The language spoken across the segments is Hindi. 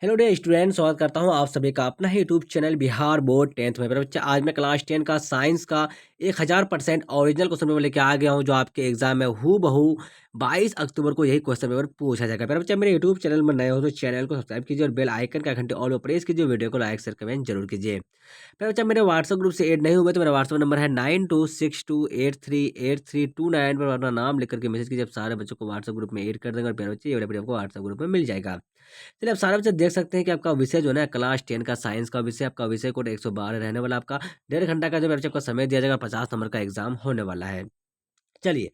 हेलो डे स्टूडेंट, स्वागत करता हूं आप सभी का अपना ही YouTube channel Bihar board 10th में। मेरे बच्चे, आज मैं क्लास 10 का साइंस का 1000% ओरिजिनल क्वेश्चन पेपर लेके आ गया हूं, जो आपके एग्जाम में हू बहू 22 अक्टूबर को यही क्वेश्चन पेपर पूछा जाएगा। मेरे बच्चे, मेरे यूट्यूब चैनल में नए हो तो चैनल को सब्सक्राइब कीजिए और बेल आइकन का घंटे ऑल पर प्रेस कीजिए। वीडियो को लाइक शेयर कमेंट जरूर कीजिए। मेरे बच्चे, मेरे व्हाट्सएप ग्रुप से ऐड नहीं हुए तो मेरा व्हाट्सएप नंबर है 9262838329 पर अपना नाम लिख करके मैसेज कीजिए। आप सारे बच्चों को व्हाट्सएप ग्रुप में ऐड कर देंगे और मेरे बच्चे, ये वाला वीडियो आपको व्हाट्सएप ग्रुप में मिल जाएगा। चलिए, आप सारे बच्चे देख सकते हैं कि आपका विषय जो है ना, क्लास 10 का साइंस का विषय, आपका विषय कोड 112 रहने वाला। आपका 1.5 घंटा का जो मेरे बच्चे आपको समय दिया जाएगा, 50 नंबर का एग्जाम होने वाला है। चलिए,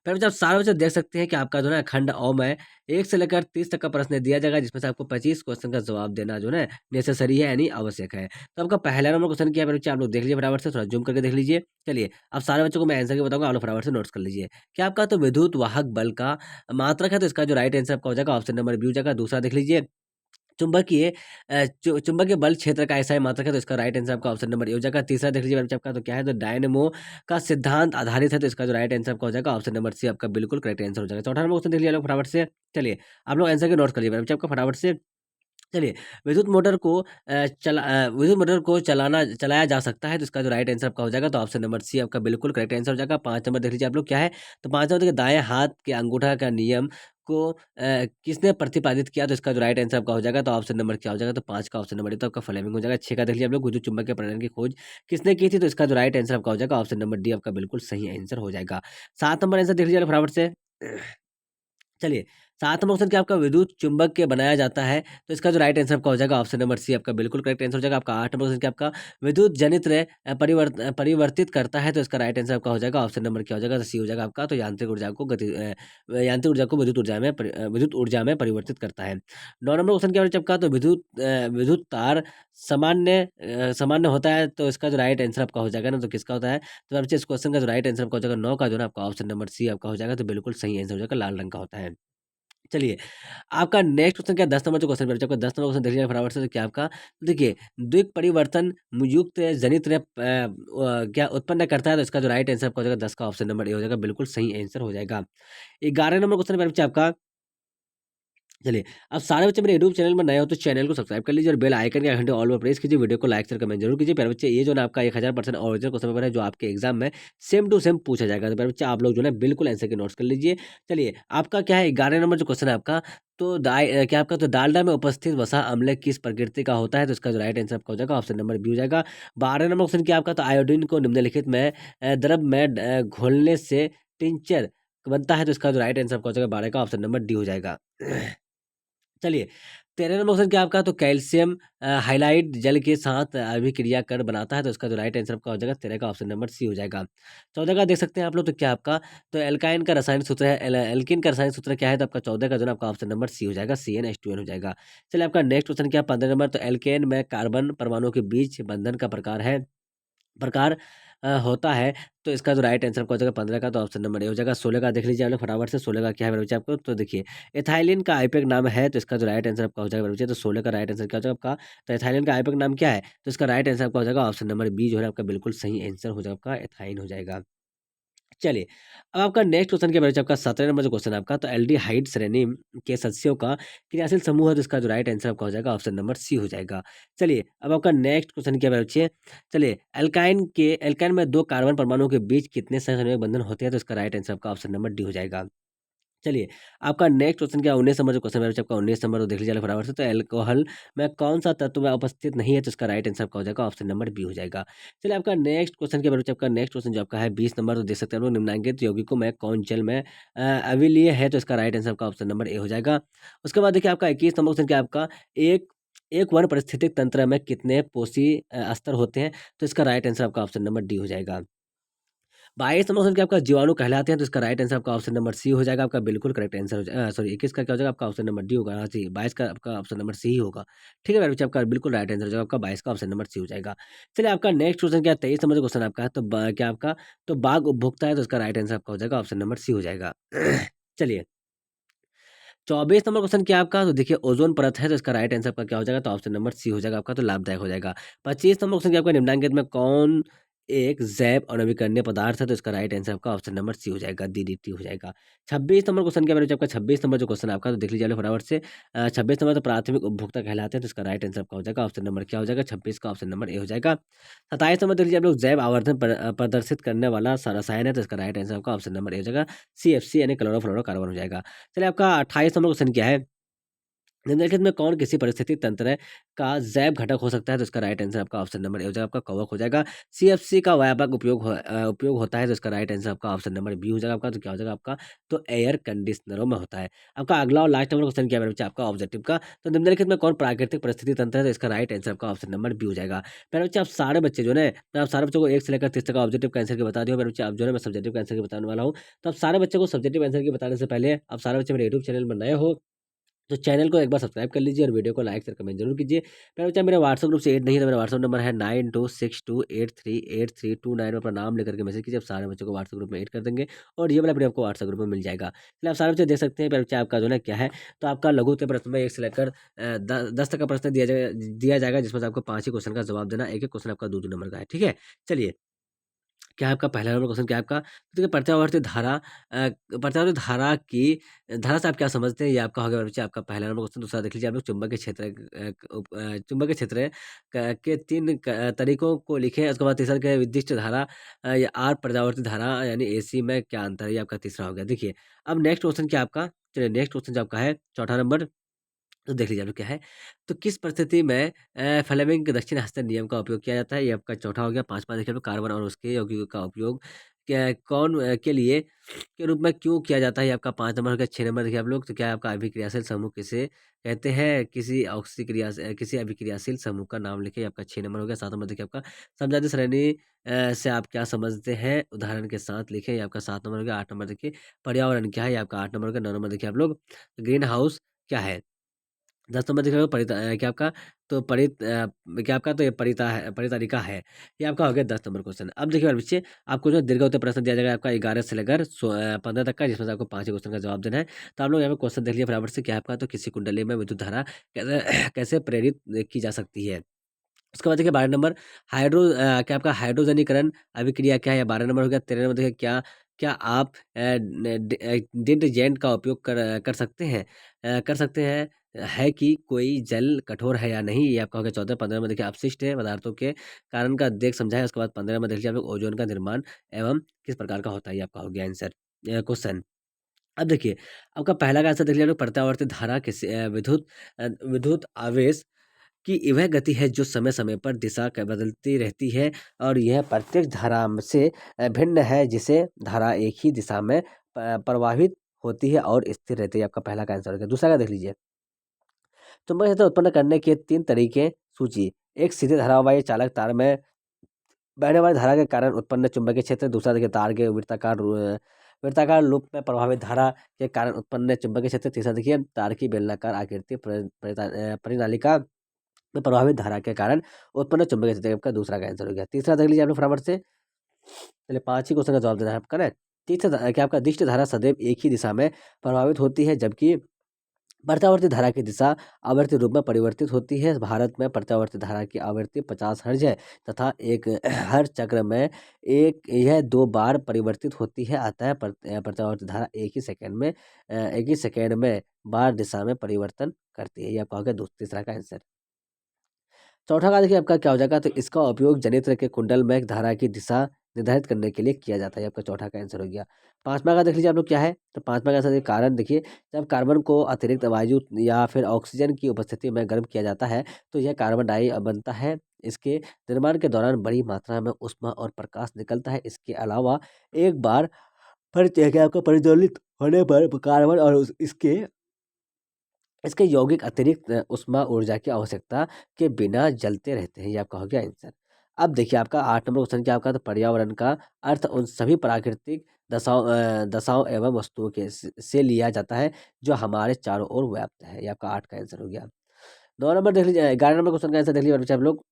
फिर जब सारे बच्चे देख सकते हैं कि आपका जो है ना खंड अ में 1 से लेकर 30 तक का प्रश्न दिया जाएगा, जिसमें से आपको 25 क्वेश्चन का जवाब देना जो है ना नेसेसरी है, यानी आवश्यक है। तो आपका पहला नंबर क्वेश्चन क्या है मेरे बच्चे, आप लोग देख लीजिए फटाफट से, थोड़ा जूम करके देख लीजिए। चलिए, अब सारे बच्चों को मैं आंसर बताऊंगा, आप लोग फटाफट से नोट्स कर लीजिए। क्या आपका तो विद्युत वाहक बल का मात्रक है, तो इसका जो राइट आंसर आपका हो जाएगा ऑप्शन नंबर बी हो जाएगा। दूसरा देख लीजिए, चुंबकीय चुंबकीय बल क्षेत्र का ऐसा ही मात्रक है, तो इसका राइट आंसर आपका ऑप्शन नंबर ए हो जाएगा। तीसरा देख लीजिए आपका, तो क्या है, तो डायनेमो का सिद्धांत आधारित है, तो इसका जो राइट आंसर आपका हो जाएगा ऑप्शन नंबर सी आपका बिल्कुल करेक्ट आंसर हो जाएगा। चौथा नंबर क्वेश्चन देख लीजिए लोग फटाफट से। चलिए, आप लोग आंसर के नोट कर लीजिए आपका फटाफट से। चलिए, विद्युत मोटर को चलाया जा सकता है, तो इसका जो राइट आंसर आपका हो जाएगा, तो ऑप्शन नंबर सी आपका बिल्कुल करेक्ट आंसर हो जाएगा। 5 नंबर देख लीजिए आप लोग, क्या है, तो 5 नंबर देखिए, दाएँ हाथ के अंगूठा का नियम को किसने प्रतिपादित किया, तो इसका जो राइट आंसर आपका हो जाएगा, तो ऑप्शन नंबर क्या हो जाएगा, तो 5 का ऑप्शन नंबर ए तो आपका फ्लेमिंग हो जाएगा। 6 का देख लीजिए आप लोग, विद्युत चुम्बकीय प्रणाली की खोज किसने की थी, तो इसका जो राइट आंसर आपका हो जाएगा, ऑप्शन नंबर डी आपका बिल्कुल सही आंसर हो जाएगा। 7 नंबर आंसर देख लीजिए फटाफट से। चलिए, 7 नंबर क्वेश्चन, क्या आपका विद्युत चुम्बक के बनाया जाता है, तो इसका जो राइट आंसर आपका हो जाएगा ऑप्शन नंबर सी आपका बिल्कुल करेक्ट आंसर हो जाएगा। आपका 8 नंबर क्वेश्चन, क्या आपका विद्युत जनित्र परिवर्तित करता है, तो इसका राइट आंसर आपका हो जाएगा ऑप्शन नंबर क्या हो जाएगा, तो सी हो जाएगा आपका। तो यांत्रिक ऊर्जा को विद्युत ऊर्जा में परिवर्तित करता है। 9 नंबर क्वेश्चन क्या है आपका, तो विद्युत तार सामान्य होता है, तो इसका जो राइट आंसर आपका हो जाएगा ना, तो किसका होता है, तो बच्चे इस क्वेश्चन का जो राइट आंसर आपका हो जाएगा 9 का जो है ना आपका ऑप्शन नंबर सी आपका हो जाएगा, तो बिल्कुल सही आंसर हो जाएगा, लाल रंग का होता है। चलिए, आपका नेक्स्ट क्वेश्चन क्या है, 10 नंबर जो क्वेश्चन आपका 10 नंबर क्वेश्चन देख लीजिए फटाफट से, तो क्या आपका, देखिए, द्विक परिवर्तन युक्त जनित्र क्या उत्पन्न करता है, तो इसका जो राइट आंसर आपका हो जाएगा 10 का ऑप्शन नंबर ए हो जाएगा, बिल्कुल सही आंसर हो जाएगा। 11 नंबर क्वेश्चन मेरे बच्चे आपका। चलिए, अब सारे बच्चे मेरे यूट्यूब चैनल में नए हो तो चैनल को सब्सक्राइब कर लीजिए और बेल आइकन के घंटे ऑल पर प्रेस कीजिए। वीडियो को लाइक शेयर कमेंट जरूर कीजिए। प्यारे बच्चे, ये जो ना आपका 1000% ओरिजिनल क्वेश्चन पेपर है, जो आपके एग्जाम में सेम टू सेम पूछा जाएगा। तो प्यारे बच्चे, आप लोग जो है बिल्कुल आंसर के नोट्स कर लीजिए। चलिए, आपका क्या है, 11 नंबर जो क्वेश्चन है आपका, तो क्या आपका, तो डालडा में उपस्थित वसा अम्ल किस प्रकृति का होता है, तो इसका जो राइट आंसर आपका हो जाएगा ऑप्शन नंबर बी हो जाएगा। 12 नंबर क्वेश्चन क्या आपका, तो आयोडीन को निम्नलिखित में द्रव में घोलने से टिंचर बनता है, तो इसका जो राइट आंसर आपका हो जाएगा 12 का ऑप्शन नंबर डी हो जाएगा। चलिए, 13 नंबर क्वेश्चन क्या आपका, तो कैल्शियम हाइलाइट जल के साथ अभिक्रिया कर बनाता है, तो इसका जो राइट आंसर आपका हो जाएगा 13 का ऑप्शन नंबर सी हो जाएगा। 14 का देख सकते हैं आप लोग, तो क्या आपका, तो एल्काइन का रासायनिक सूत्र है, एल्किन का रासायनिक सूत्र क्या है, तो आपका 14 का जो है आपका ऑप्शन नंबर सी हो जाएगा, CnH2n हो जाएगा। चलिए, आपका नेक्स्ट क्वेश्चन क्या, 15 नंबर, तो एल्केन में कार्बन परमाणु के बीच बंधन का प्रकार होता है, तो इसका जो राइट आंसर आपका हो जाएगा 15 का, तो ऑप्शन नंबर ए हो जाएगा। 16 का देख लीजिए आप लोग फटाफट से, 16 का क्या है मेरे बच्चे आपको, तो देखिए, एथाइलिन का आईपैक नाम है, तो इसका जो राइट आंसर आपका हो जाएगा मेरे बच्चे, तो 16 का राइट आंसर क्या हो जाएगा आपका, तो एथाइलिन का आईपैक नाम क्या है, तो इसका राइट आंसर आपका हो जाएगा ऑप्शन नंबर बी जो है आपका बिल्कुल सही आंसर हो जाएगा, आपका एथाइन हो जाएगा। चलिए, अब आपका नेक्स्ट क्वेश्चन क्या बचा, आपका 17 नंबर जो क्वेश्चन है आपका, तो एल्डिहाइड श्रेणी के सदस्यों का क्रियाशील समूह है, तो इसका जो राइट आंसर आपका हो जाएगा ऑप्शन नंबर सी हो जाएगा। चलिए, अब आपका नेक्स्ट क्वेश्चन क्या बच्चे, चलिए, एल्काइन में 2 कार्बन परमाणुओं के बीच कितने सहसंयोजक बंधन होते हैं, तो इसका राइट आंसर आपका ऑप्शन नंबर डी हो जाएगा। चलिए, आपका नेक्स्ट क्वेश्चन क्या, 19 नंबर जो क्वेश्चन है आपका 19 नंबर, तो देख लीजिए फटाफट से, तो अल्कोहल में कौन सा तत्व में उपस्थित नहीं है, तो इसका राइट आंसर आपका हो जाएगा ऑप्शन नंबर बी हो जाएगा। चलिए, आपका नेक्स्ट क्वेश्चन क्या बच्चे, आपका नेक्स्ट क्वेश्चन जो आपका है 20 नंबर, तो देख सकते हैं हम लोग, निम्नलिखित यौगिकों में कौन जल में अविलीय है, तो इसका राइट आंसर आपका ऑप्शन नंबर ए हो जाएगा। उसके बाद देखिए, आपका 21 नंबर क्वेश्चन क्या आपका, एक एक वन पारिस्थितिक तंत्र में कितने पोषी स्तर होते हैं, तो इसका राइट आंसर आपका ऑप्शन नंबर डी हो जाएगा। 22 नंबर क्वेश्चन क्या आपका जीवाणु कहलाते हैं, तो इसका राइट आंसर आपका ऑप्शन नंबर सी हो जाएगा, आपका बिल्कुल करेक्ट आंसर हो जाएगा। सॉरी, 21 का क्या हो जाएगा, आपका ऑप्शन नंबर डी होगा, हाँ जी, 22 का आपका ऑप्शन नंबर सी ही होगा। ठीक है मेरे बच्चे, आपका बिल्कुल राइट आंसर हो जाएगा, आपका 22 का ऑप्शन नंबर सी हो जाएगा। चलिए, आपका नेक्स्ट क्वेश्चन क्या है, 23 नंबर क्वेश्चन आपका है, तो क्या आपका, तो बाघ उपभोक्ता है, तो इसका राइट आंसर आपका हो जाएगा ऑप्शन नंबर सी हो जाएगा। चलिए, 24 नंबर क्वेश्चन क्या आपका, तो देखिए, ओजोन परत है, तो इसका राइट आंसर आपका क्या हो जाएगा, तो ऑप्शन नंबर सी हो जाएगा आपका, तो लाभदायक हो जाएगा। 25 नंबर क्वेश्चन क्या आपका, निम्नांकित में कौन एक जैव अनवीकरणीय पदार्थ है, तो इसका राइट आंसर आपका ऑप्शन नंबर सी हो जाएगा, DDT हो जाएगा। 26 नंबर क्वेश्चन क्या बच्चों आपका 26 नंबर जो क्वेश्चन है आपका, तो देख लीजिए फटाफट से। 26 नंबर तो प्राथमिक उपभोक्ता कहलाते हैं, तो इसका राइट आंसर आपका हो जाएगा ऑप्शन नंबर क्या हो जाएगा, 26 का ऑप्शन नंबर ए हो जाइए। 27 नंबर देख लीजिए आप लोग, जैव आवर्धन प्रदर्शित करने वाला रसायन है, तो इसका राइट आंसर आपका ऑप्शन नंबर ए हो जाएगा, CFC यानी क्लोरोफ्लोरोकार्बन हो जाएगा। चलिए आपका 28 नंबर क्वेश्चन क्या है, निम्नलिखित में कौन किसी पारिस्थितिक तंत्र का जैव घटक हो सकता है, तो इसका राइट आंसर आपका ऑप्शन नंबर ए हो जाएगा, आपका कवक हो जाएगा। CFC का व्यापक उपयोग होता है, तो इसका राइट आंसर आपका ऑप्शन नंबर बी हो जाएगा आपका, तो क्या हो जाएगा आपका, तो एयर कंडीशनरों में होता है। आपका अगला और लास्ट नंबर क्वेश्चन क्या है मेरे बच्चे आपका ऑब्जेक्टिव का, तो निम्नलिखित में कौन प्राकृतिक परिस्थिति तंत्र है, तो इसका राइट आंसर आपका ऑप्शन नंबर बी हो जाएगा। मेरे बच्चे आप सारे बच्चे जो है ना, आप सारे बच्चों को 1 से लेकर 30 तक का ऑब्जेक्टिव का आंसर के बता दियो मेरे बच्चे, आप जो है मैं सब्जेक्टिव का आंसर के बताने वाला हूँ। तो आप सारे बच्चों को सब्जेक्टिव आंसर के बताने से पहले आप सारे बच्चे मेरे यूट्यूब चैनल में नए हो, तो चैनल को एक बार सब्सक्राइब कर लीजिए और वीडियो को लाइक, शेयर, कमेंट जरूर कीजिए। मेरा बच्चा मेरे व्हाट्सएप ग्रुप से ऐड नहीं है, तो मेरा व्हाट्सएप नंबर है 9262838329 में अपना नाम लेकर के मैसेज कीजिए, आप सारे बच्चों को व्हाट्सएप ग्रुप में ऐड कर देंगे और ये वाला अपने आपको व्हाट्सएप ग्रुप में मिल जाएगा। चलिए आप सारे बच्चे देख सकते हैं मेरा बच्चा आपका जो है क्या है, तो आपका लघु उत्तर प्रश्न में 1 से लेकर 10 तक का प्रश्न दिया जाएगा, जिसमें से आपको 5 ही क्वेश्चन का जवाब देना, एक-एक क्वेश्चन आपका 2-2 नंबर का है, ठीक है? चलिए, क्या है आपका पहला नंबर क्वेश्चन क्या है आपका? तो देखिए प्रत्यावर्ती धारा की धारा से आप क्या समझते हैं? ये आपका हो गया बच्चे आपका पहला नंबर क्वेश्चन। दूसरा देख लीजिए आप लोग चुंबकीय क्षेत्र के 3 तरीकों को लिखें। उसके बाद तीसरा क्या है विद्युत धारा या आर प्रत्यावर्ती धारा यानी AC में क्या अंतर है? ये आपका तीसरा हो गया। देखिए, अब नेक्स्ट क्वेश्चन क्या है आपका? चलिए नेक्स्ट क्वेश्चन जो आपका है चौथा नंबर, तो देख लीजिए आप लोग क्या है, तो किस परिस्थिति में फ्लेमिंग के दक्षिण हस्ताक्षर नियम का उपयोग किया जाता है? ये आपका चौथा हो गया। 5वां देखिए आप लोग, कार्बन और उसके यौगिकों का उपयोग क्या कौन के लिए के रूप में क्यों किया जाता है? ये आपका 5 नंबर हो गया। 6 नंबर देखिए आप लोग, तो क्या है आपका अभिक्रियाशील समूह किसे कहते हैं? किसी अभिक्रियाशील समूह का नाम लिखिए, ये आपका 6 नंबर हो गया। 7 नंबर देखिए आपका समजातीय श्रेणी से आप क्या समझते हैं? उदाहरण के साथ लिखें, ये आपका 7 नंबर हो गया। 8 नंबर देखिए पर्यावरण क्या है? ये आपका 8 नंबर हो गया। 9 नंबर देखिए आप लोग ग्रीन हाउस क्या है? 10 नंबर दिख रहा है क्या आपका, तो क्या आपका, तो ये परितारिका है। ये आपका हो गया 10 नंबर क्वेश्चन। अब देखिए मेरे बच्चे, आपको जो दीर्घ उत्तर प्रश्न दिया जाएगा आपका 11 से लेकर 15 तक का, जिसमें से आपको 5 ही क्वेश्चन का जवाब देना है। तो आप लोग यहाँ पे क्वेश्चन देख लीजिए फटाफट से, क्या है आपका, तो किसी कुंडली में विद्युत धारा कैसे कैसे प्रेरित की जा सकती है? उसके बाद देखिए 12 नंबर क्या आपका हाइड्रोजनीकरण अभिक्रिया क्या है? 12 नंबर हो गया। 13 नंबर देखिए क्या क्या आप डिटर्जेंट का उपयोग कर सकते हैं? कर सकते हैं है कि कोई जल कठोर है या नहीं? ये आपका हो गया 14। 15 में देखिए अपशिष्ट है पदार्थों के कारण का देख समझाएँ। उसके बाद 15 में देख लीजिए आप लोग ओज़ोन का निर्माण एवं किस प्रकार का होता है? ये आपका हो गया आंसर क्वेश्चन। अब देखिए, आपका पहला का आंसर देख लीजिए आप लोग, प्रत्यावर्ती धारा विद्युत आवेश कि वह गति है जो समय-समय पर दिशा बदलती रहती है और यह प्रत्यक्ष धारा से भिन्न है, जिसे धारा एक ही दिशा में प्रवाहित होती है और स्थिर रहती है। आपका पहला का आंसर हो गया। दूसरा का देख लीजिए, चुंबकीय क्षेत्र उत्पन्न करने के 3 तरीके सूची। एक सीधे धारावाही चालक तार में बहने वाली धारा के कारण उत्पन्न चुंबकीय क्षेत्र। दूसरा देखिए तार के वृत्ताकार लूप में प्रभावित धारा के कारण उत्पन्न चुंबकीय क्षेत्र। तीसरा देखिए तार की बेलनाकार आकृति परिनालिका में प्रभावित धारा के कारण उत्पन्न चुंबकीय क्षेत्र। आपका दूसरा का आंसर हो गया। तीसरा देख लीजिए आप लोग फटाफट से, चलिए 5 ही क्वेश्चन का जवाब देना है आपका ना। तीसरा क्या आपका दिष्ट धारा सदैव एक ही दिशा में प्रभावित होती है, जबकि प्रत्यावर्ती धारा की दिशा आवर्ती रूप में परिवर्तित होती है। भारत में प्रत्यावर्ती धारा की आवृत्ति 50 हर्ट्ज है तथा एक हर चक्र में यह 2 बार परिवर्तित होती है। अतः प्रत्यावर्ती धारा एक ही सेकंड में बार दिशा में परिवर्तन करती है। ये आपका हो गया तीसरा का आंसर। चौथा का देखिए आपका क्या हो जाएगा, तो इसका उपयोग जनित्र के कुंडल में एक धारा की दिशा निर्धारित करने के लिए किया जाता है। आपका चौथा का आंसर हो गया। 5वां का देख लीजिए आप लोग क्या है, तो 5वां का आंसर देखिए, कारण देखिए, जब कार्बन को अतिरिक्त वायु या फिर ऑक्सीजन की उपस्थिति में गर्म किया जाता है, तो यह कार्बन डाई बनता है। इसके निर्माण के दौरान बड़ी मात्रा में ऊष्मा और प्रकाश निकलता है। इसके अलावा एक बार आपका परिज्वलित होने पर कार्बन और इसके यौगिक अतिरिक्त ऊष्मा ऊर्जा की आवश्यकता के बिना जलते रहते हैं। ये आपका हो गया आंसर। अब देखिए आपका 8 नंबर क्वेश्चन क्या आपका, तो पर्यावरण का अर्थ उन सभी प्राकृतिक दशाओं एवं वस्तुओं से लिया जाता है जो हमारे चारों ओर व्याप्त है। ये आपका 8 का आंसर हो गया। 9 नंबर देख लीजिए, 11 नंबर क्वेश्चन का आंसर देख लीजिए बच्चे आप लोग।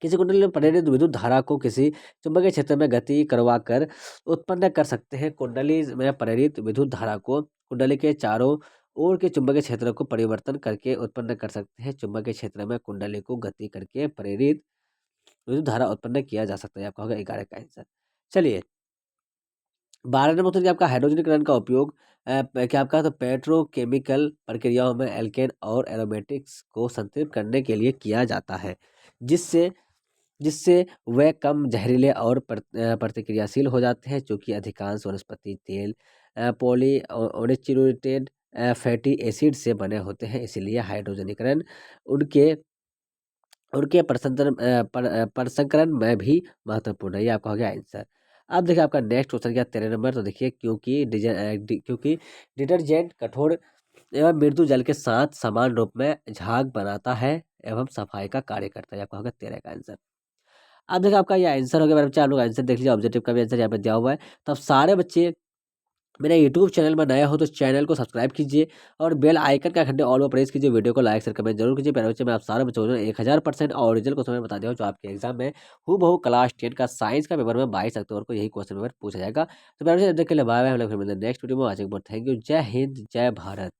किसी कुंडली में प्रेरित विद्युत धारा को किसी चुंबकीय क्षेत्र में गति करवाकर उत्पन्न कर सकते हैं। कुंडली में प्रेरित विद्युत धारा को कुंडली के चारों ओर के चुंबकीय क्षेत्र को परिवर्तन करके उत्पन्न कर सकते हैं। चुंबकीय क्षेत्र में कुंडली को गति करके प्रेरित विद्युत धारा उत्पन्न किया जा सकता है। आपका होगा 11 का आंसर। चलिए 12 नंबर उत्तर आपका हाइड्रोजनीकरण का उपयोग क्या आपका तो पेट्रोकेमिकल प्रक्रियाओं में एल्केन और एरोमेटिक्स को संतृप्त करने के लिए किया जाता है, जिससे जिससे वे कम जहरीले और प्रतिक्रियाशील हो जाते हैं। चूँकि अधिकांश वनस्पति तेल पॉलीअनसैचुरेटेड फैटी एसिड से बने होते हैं, इसलिए हाइड्रोजनीकरण उनके उनके प्रसंस्करण में भी महत्वपूर्ण है। ये आपका हो गया आंसर। अब देखिए आपका नेक्स्ट क्वेश्चन क्या 13 नंबर, तो देखिए क्योंकि डिटर्जेंट कठोर एवं मृदु जल के साथ समान रूप में झाग बनाता है एवं सफाई का कार्य करता है। आपका होगा 13 का आंसर। अब देखिए आपका ये आंसर हो गया मेरे बच्चे, आप लोग आंसर देख लीजिए, ऑब्जेक्टिव का भी आंसर यहाँ पे दिया हुआ है। तो अब सारे बच्चे मेरे यूट्यूब चैनल में नया हो तो चैनल को सब्सक्राइब कीजिए और बेल आइकन का घंटे ऑल पर प्रेस कीजिए। वीडियो को लाइक शेयर कमेंट जरूर कीजिए। प्यारे बच्चे मैं आप सारे बच्चों को 1000% ओरिजिनल क्वेश्चन में बता दिया हूँ जो आपके एग्जाम में हूबहू क्लास 10 का साइंस का पेपर में 22 अक्टूबर को यही क्वेश्चन पेपर पूछा जाएगा। तो प्यारे बच्चे जब तक के लिए बाय बाय, हम लोग फिर मिलते हैं नेक्स्ट वीडियो में। आज एक बार थैंक यू। जय हिंद, जय भारत।